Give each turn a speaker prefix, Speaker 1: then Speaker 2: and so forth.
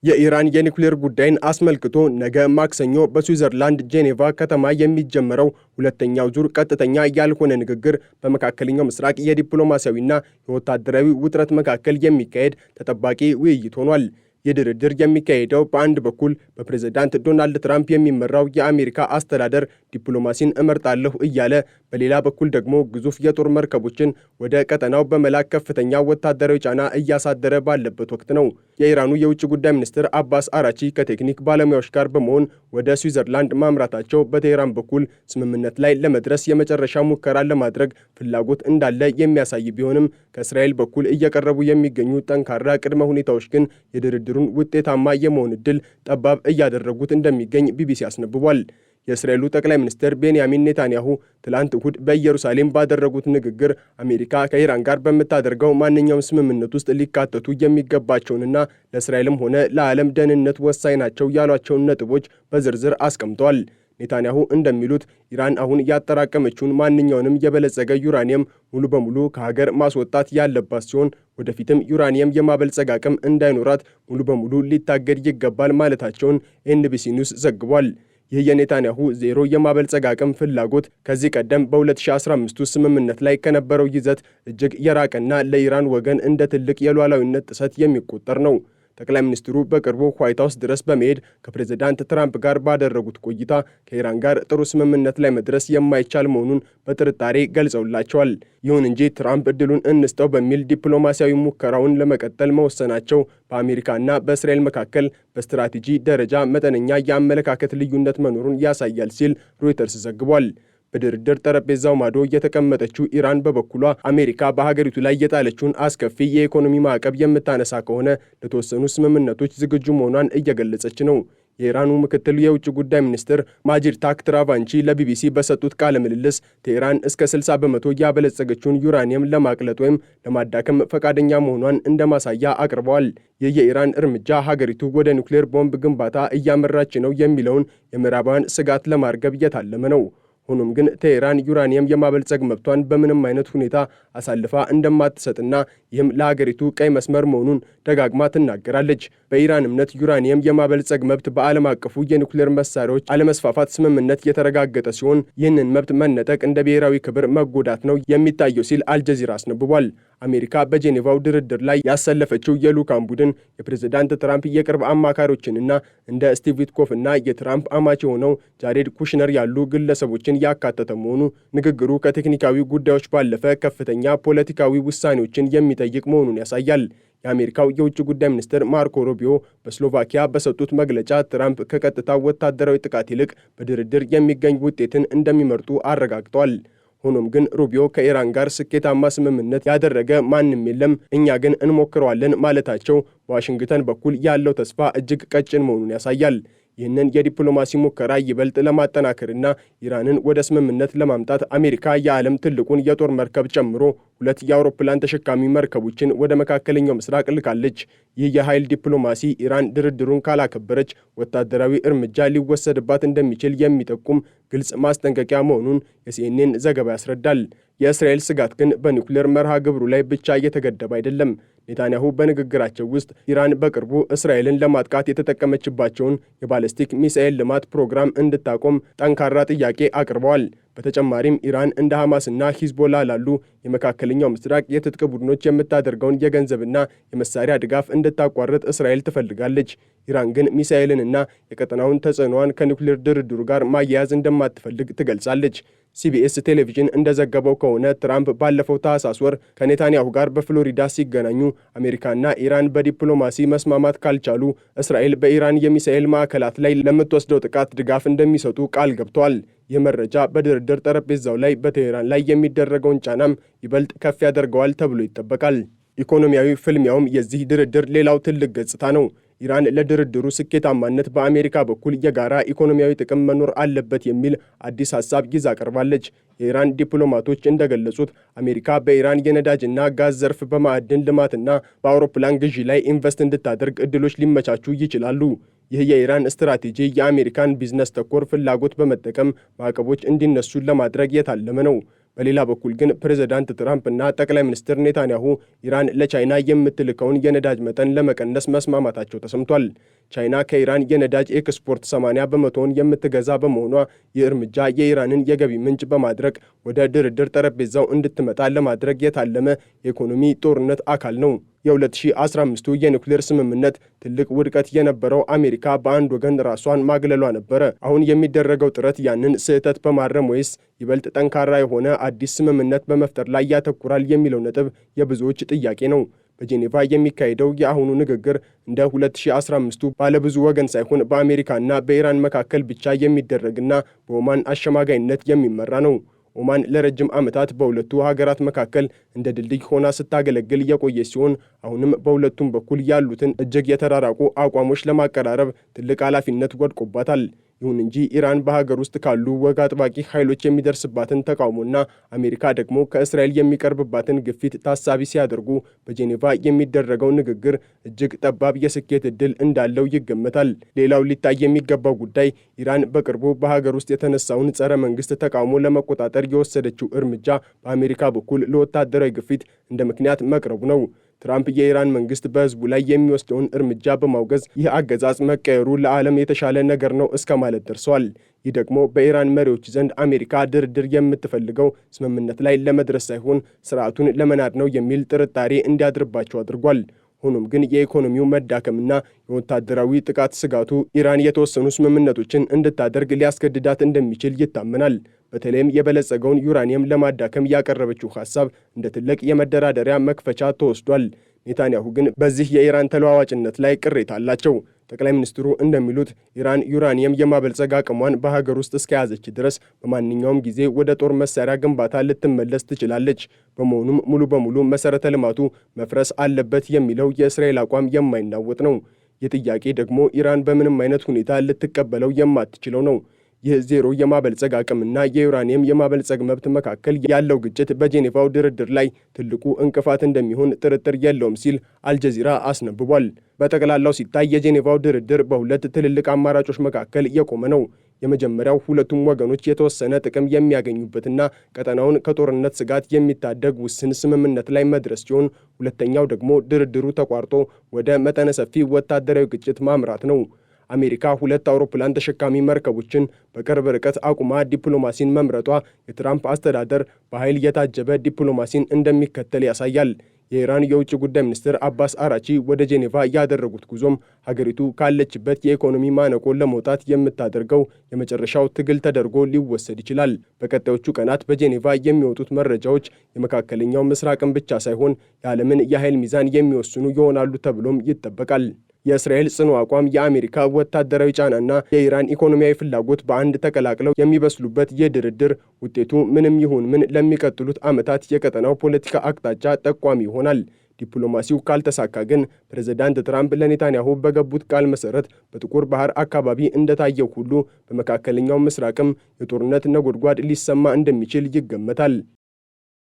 Speaker 1: የኢራን የኒውክሌር ጉዳይን አስመልክቶ ነገ ማክሰኞ በስዊዘርላንድ ጄኔቫ ከተማ የሚጀመረው ሁለተኛው ዙር ቀጥተኛ ያልሆነ ንግግር በመካከለኛው ምስራቅ የዲፕሎማሲያዊና የወታደራዊ ውጥረት መካከል የሚካሄድ ተጠባቂ ውይይት ሆኗል። የድርድር የሚካሄደው በአንድ በኩል በፕሬዝዳንት ዶናልድ ትራምፕ የሚመራው የአሜሪካ አስተዳደር ዲፕሎማሲን እመርጣለሁ እያለ፣ በሌላ በኩል ደግሞ ግዙፍ የጦር መርከቦችን ወደ ቀጠናው በመላክ ከፍተኛ ወታደራዊ ጫና እያሳደረ ባለበት ወቅት ነው። የኢራኑ የውጭ ጉዳይ ሚኒስትር አባስ አራቺ ከቴክኒክ ባለሙያዎች ጋር በመሆን ወደ ስዊዘርላንድ ማምራታቸው በቴህራን በኩል ስምምነት ላይ ለመድረስ የመጨረሻ ሙከራ ለማድረግ ፍላጎት እንዳለ የሚያሳይ ቢሆንም ከእስራኤል በኩል እየቀረቡ የሚገኙ ጠንካራ ቅድመ ሁኔታዎች ግን የድርድሩን ውጤታማ የመሆን ዕድል ጠባብ እያደረጉት እንደሚገኝ ቢቢሲ አስነብቧል። የእስራኤሉ ጠቅላይ ሚኒስትር ቤንያሚን ኔታንያሁ ትላንት እሁድ በኢየሩሳሌም ባደረጉት ንግግር አሜሪካ ከኢራን ጋር በምታደርገው ማንኛውም ስምምነት ውስጥ ሊካተቱ የሚገባቸውንና ለእስራኤልም ሆነ ለዓለም ደህንነት ወሳኝ ናቸው ያሏቸውን ነጥቦች በዝርዝር አስቀምጠዋል። ኔታንያሁ እንደሚሉት ኢራን አሁን ያጠራቀመችውን ማንኛውንም የበለጸገ ዩራኒየም ሙሉ በሙሉ ከሀገር ማስወጣት ያለባት ሲሆን ወደፊትም ዩራኒየም የማበልጸግ አቅም እንዳይኖራት ሙሉ በሙሉ ሊታገድ ይገባል ማለታቸውን ኤንቢሲ ኒውስ ዘግቧል። ይህ የኔታንያሁ ዜሮ የማበልጸግ አቅም ፍላጎት ከዚህ ቀደም በ2015 ስምምነት ላይ ከነበረው ይዘት እጅግ የራቀና ለኢራን ወገን እንደ ትልቅ የሉዓላዊነት ጥሰት የሚቆጠር ነው። ጠቅላይ ሚኒስትሩ በቅርቡ ዋይት ሃውስ ድረስ በመሄድ ከፕሬዝዳንት ትራምፕ ጋር ባደረጉት ቆይታ ከኢራን ጋር ጥሩ ስምምነት ላይ መድረስ የማይቻል መሆኑን በጥርጣሬ ገልጸውላቸዋል። ይሁን እንጂ ትራምፕ እድሉን እንስጠው በሚል ዲፕሎማሲያዊ ሙከራውን ለመቀጠል መወሰናቸው በአሜሪካና በእስራኤል መካከል በስትራቴጂ ደረጃ መጠነኛ የአመለካከት ልዩነት መኖሩን ያሳያል ሲል ሮይተርስ ዘግቧል። በድርድር ጠረጴዛው ማዶ የተቀመጠችው ኢራን በበኩሏ አሜሪካ በሀገሪቱ ላይ የጣለችውን አስከፊ የኢኮኖሚ ማዕቀብ የምታነሳ ከሆነ ለተወሰኑ ስምምነቶች ዝግጁ መሆኗን እየገለጸች ነው። የኢራኑ ምክትል የውጭ ጉዳይ ሚኒስትር ማጂድ ታክት ራቫንቺ ለቢቢሲ በሰጡት ቃለ ምልልስ ቴህራን እስከ 60 በመቶ ያበለጸገችውን ዩራኒየም ለማቅለጥ ወይም ለማዳከም ፈቃደኛ መሆኗን እንደ ማሳያ አቅርበዋል። ይህ የኢራን እርምጃ ሀገሪቱ ወደ ኒውክሌር ቦምብ ግንባታ እያመራች ነው የሚለውን የምዕራባውያን ስጋት ለማርገብ የታለመ ነው። ሆኖም ግን ቴህራን ዩራኒየም የማበልጸግ መብቷን በምንም አይነት ሁኔታ አሳልፋ እንደማትሰጥና ይህም ለሀገሪቱ ቀይ መስመር መሆኑን ደጋግማ ትናገራለች። በኢራን እምነት ዩራኒየም የማበልጸግ መብት በዓለም አቀፉ የኒውክሌር መሳሪያዎች አለመስፋፋት ስምምነት የተረጋገጠ ሲሆን ይህንን መብት መነጠቅ እንደ ብሔራዊ ክብር መጎዳት ነው የሚታየው ሲል አልጀዚራ አስነብቧል። አሜሪካ በጄኔቫው ድርድር ላይ ያሰለፈችው የልዑካን ቡድን የፕሬዝዳንት ትራምፕ የቅርብ አማካሪዎችንና እንደ ስቲቭ ዊትኮፍ እና የትራምፕ አማች የሆነው ጃሬድ ኩሽነር ያሉ ግለሰቦችን ያካተተ መሆኑ ንግግሩ ከቴክኒካዊ ጉዳዮች ባለፈ ከፍተኛ ፖለቲካዊ ውሳኔዎችን የሚጠይቅ መሆኑን ያሳያል። የአሜሪካው የውጭ ጉዳይ ሚኒስትር ማርኮ ሩቢዮ በስሎቫኪያ በሰጡት መግለጫ ትራምፕ ከቀጥታ ወታደራዊ ጥቃት ይልቅ በድርድር የሚገኝ ውጤትን እንደሚመርጡ አረጋግጠዋል። ሆኖም ግን ሩቢዮ ከኢራን ጋር ስኬታማ ስምምነት ያደረገ ማንም የለም፣ እኛ ግን እንሞክረዋለን ማለታቸው በዋሽንግተን በኩል ያለው ተስፋ እጅግ ቀጭን መሆኑን ያሳያል። ይህንን የዲፕሎማሲ ሙከራ ይበልጥ ለማጠናከርና ኢራንን ወደ ስምምነት ለማምጣት አሜሪካ የዓለም ትልቁን የጦር መርከብ ጨምሮ 2 የአውሮፕላን ተሸካሚ መርከቦችን ወደ መካከለኛው ምስራቅ ልካለች። ይህ የኃይል ዲፕሎማሲ ኢራን ድርድሩን ካላከበረች ወታደራዊ እርምጃ ሊወሰድባት እንደሚችል የሚጠቁም ግልጽ ማስጠንቀቂያ መሆኑን የሲኤንኤን ዘገባ ያስረዳል። የእስራኤል ስጋት ግን በኒውክሌር መርሃ ግብሩ ላይ ብቻ እየተገደበ አይደለም። ኔታንያሁ በንግግራቸው ውስጥ ኢራን በቅርቡ እስራኤልን ለማጥቃት የተጠቀመችባቸውን የባለስቲክ ሚሳኤል ልማት ፕሮግራም እንድታቆም ጠንካራ ጥያቄ አቅርበዋል። በተጨማሪም ኢራን እንደ ሐማስና ሂዝቦላ ላሉ የመካከለኛው ምስራቅ የትጥቅ ቡድኖች የምታደርገውን የገንዘብና የመሳሪያ ድጋፍ እንድታቋርጥ እስራኤል ትፈልጋለች። ኢራን ግን ሚሳኤልንና የቀጠናውን ተጽዕኖዋን ከኒውክሌር ድርድሩ ጋር ማያያዝ እንደማትፈልግ ትገልጻለች። ሲቢኤስ ቴሌቪዥን እንደዘገበው ከሆነ ትራምፕ ባለፈው ታህሳስ ወር ከኔታንያሁ ጋር በፍሎሪዳ ሲገናኙ አሜሪካና ኢራን በዲፕሎማሲ መስማማት ካልቻሉ እስራኤል በኢራን የሚሳኤል ማዕከላት ላይ ለምትወስደው ጥቃት ድጋፍ እንደሚሰጡ ቃል ገብተዋል። ይህ መረጃ በድርድር ጠረጴዛው ላይ በቴህራን ላይ የሚደረገውን ጫናም ይበልጥ ከፍ ያደርገዋል ተብሎ ይጠበቃል። ኢኮኖሚያዊ ፍልሚያውም የዚህ ድርድር ሌላው ትልቅ ገጽታ ነው። ኢራን ለድርድሩ ስኬታማነት በአሜሪካ በኩል የጋራ ኢኮኖሚያዊ ጥቅም መኖር አለበት የሚል አዲስ ሐሳብ ይዛ ቀርባለች። የኢራን ዲፕሎማቶች እንደገለጹት አሜሪካ በኢራን የነዳጅና ጋዝ ዘርፍ በማዕድን ልማትና በአውሮፕላን ግዢ ላይ ኢንቨስት እንድታደርግ እድሎች ሊመቻቹ ይችላሉ። ይህ የኢራን ስትራቴጂ የአሜሪካን ቢዝነስ ተኮር ፍላጎት በመጠቀም ማዕቀቦች እንዲነሱ ለማድረግ የታለመ ነው። በሌላ በኩል ግን ፕሬዝዳንት ትራምፕ እና ጠቅላይ ሚኒስትር ኔታንያሁ ኢራን ለቻይና የምትልከውን የነዳጅ መጠን ለመቀነስ መስማማታቸው ተሰምቷል። ቻይና ከኢራን የነዳጅ ኤክስፖርት 80 በመቶውን የምትገዛ በመሆኗ ይህ እርምጃ የኢራንን የገቢ ምንጭ በማድረግ ወደ ድርድር ጠረጴዛው እንድትመጣ ለማድረግ የታለመ የኢኮኖሚ ጦርነት አካል ነው። የ2015ቱ የኒውክሌር ስምምነት ትልቅ ውድቀት የነበረው አሜሪካ በአንድ ወገን ራሷን ማግለሏ ነበረ። አሁን የሚደረገው ጥረት ያንን ስህተት በማረም ወይስ ይበልጥ ጠንካራ የሆነ አዲስ ስምምነት በመፍጠር ላይ ያተኩራል የሚለው ነጥብ የብዙዎች ጥያቄ ነው። በጄኔቫ የሚካሄደው የአሁኑ ንግግር እንደ 2015ቱ ባለብዙ ወገን ሳይሆን በአሜሪካና በኢራን መካከል ብቻ የሚደረግና በኦማን አሸማጋይነት የሚመራ ነው። ኦማን ለረጅም ዓመታት በሁለቱ ሀገራት መካከል እንደ ድልድይ ሆና ስታገለግል የቆየች ሲሆን አሁንም በሁለቱም በኩል ያሉትን እጅግ የተራራቁ አቋሞች ለማቀራረብ ትልቅ ኃላፊነት ወድቆባታል። ይሁን እንጂ ኢራን በሀገር ውስጥ ካሉ ወግ አጥባቂ ኃይሎች የሚደርስባትን ተቃውሞና አሜሪካ ደግሞ ከእስራኤል የሚቀርብባትን ግፊት ታሳቢ ሲያደርጉ በጄኔቫ የሚደረገው ንግግር እጅግ ጠባብ የስኬት ዕድል እንዳለው ይገመታል። ሌላው ሊታይ የሚገባው ጉዳይ ኢራን በቅርቡ በሀገር ውስጥ የተነሳውን ጸረ መንግስት ተቃውሞ ለመቆጣጠር የወሰደችው እርምጃ በአሜሪካ በኩል ለወታደራዊ ግፊት እንደ ምክንያት መቅረቡ ነው። ትራምፕ የኢራን መንግስት በህዝቡ ላይ የሚወስደውን እርምጃ በማውገዝ ይህ አገዛዝ መቀየሩ ለዓለም የተሻለ ነገር ነው እስከ ማለት ደርሰዋል። ይህ ደግሞ በኢራን መሪዎች ዘንድ አሜሪካ ድርድር የምትፈልገው ስምምነት ላይ ለመድረስ ሳይሆን ስርዓቱን ለመናድ ነው የሚል ጥርጣሬ እንዲያድርባቸው አድርጓል። ሆኖም ግን የኢኮኖሚው መዳከምና የወታደራዊ ጥቃት ስጋቱ ኢራን የተወሰኑ ስምምነቶችን እንድታደርግ ሊያስገድዳት እንደሚችል ይታመናል። በተለይም የበለጸገውን ዩራኒየም ለማዳከም ያቀረበችው ሐሳብ እንደ ትልቅ የመደራደሪያ መክፈቻ ተወስዷል። ኔታንያሁ ግን በዚህ የኢራን ተለዋዋጭነት ላይ ቅሬታ አላቸው። ጠቅላይ ሚኒስትሩ እንደሚሉት ኢራን ዩራኒየም የማበልጸግ አቅሟን በሀገር ውስጥ እስከያዘች ድረስ በማንኛውም ጊዜ ወደ ጦር መሳሪያ ግንባታ ልትመለስ ትችላለች። በመሆኑም ሙሉ በሙሉ መሰረተ ልማቱ መፍረስ አለበት የሚለው የእስራኤል አቋም የማይናወጥ ነው። ይህ ጥያቄ ደግሞ ኢራን በምንም አይነት ሁኔታ ልትቀበለው የማትችለው ነው። ይህ ዜሮ የማበልጸግ አቅምና የዩራኒየም የማበልጸግ መብት መካከል ያለው ግጭት በጄኔቫው ድርድር ላይ ትልቁ እንቅፋት እንደሚሆን ጥርጥር የለውም ሲል አልጀዚራ አስነብቧል። በጠቅላላው ሲታይ የጄኔቫው ድርድር በሁለት ትልልቅ አማራጮች መካከል የቆመ ነው። የመጀመሪያው ሁለቱም ወገኖች የተወሰነ ጥቅም የሚያገኙበትና ቀጠናውን ከጦርነት ስጋት የሚታደግ ውስን ስምምነት ላይ መድረስ ሲሆን፣ ሁለተኛው ደግሞ ድርድሩ ተቋርጦ ወደ መጠነ ሰፊ ወታደራዊ ግጭት ማምራት ነው። አሜሪካ 2 አውሮፕላን ተሸካሚ መርከቦችን በቅርብ ርቀት አቁማ ዲፕሎማሲን መምረጧ የትራምፕ አስተዳደር በኃይል የታጀበ ዲፕሎማሲን እንደሚከተል ያሳያል። የኢራን የውጭ ጉዳይ ሚኒስትር አባስ አራቺ ወደ ጄኔቫ ያደረጉት ጉዞም ሀገሪቱ ካለችበት የኢኮኖሚ ማነቆ ለመውጣት የምታደርገው የመጨረሻው ትግል ተደርጎ ሊወሰድ ይችላል። በቀጣዮቹ ቀናት በጄኔቫ የሚወጡት መረጃዎች የመካከለኛው ምስራቅን ብቻ ሳይሆን የዓለምን የኃይል ሚዛን የሚወስኑ ይሆናሉ ተብሎም ይጠበቃል። የእስራኤል ጽኑ አቋም፣ የአሜሪካ ወታደራዊ ጫናና የኢራን ኢኮኖሚያዊ ፍላጎት በአንድ ተቀላቅለው የሚበስሉበት የድርድር ውጤቱ ምንም ይሁን ምን ለሚቀጥሉት ዓመታት የቀጠናው ፖለቲካ አቅጣጫ ጠቋሚ ይሆናል። ዲፕሎማሲው ካልተሳካ ግን ፕሬዝዳንት ትራምፕ ለኔታንያሁ በገቡት ቃል መሰረት በጥቁር ባህር አካባቢ እንደታየው ሁሉ በመካከለኛው ምስራቅም የጦርነት ነጎድጓድ ሊሰማ እንደሚችል ይገመታል።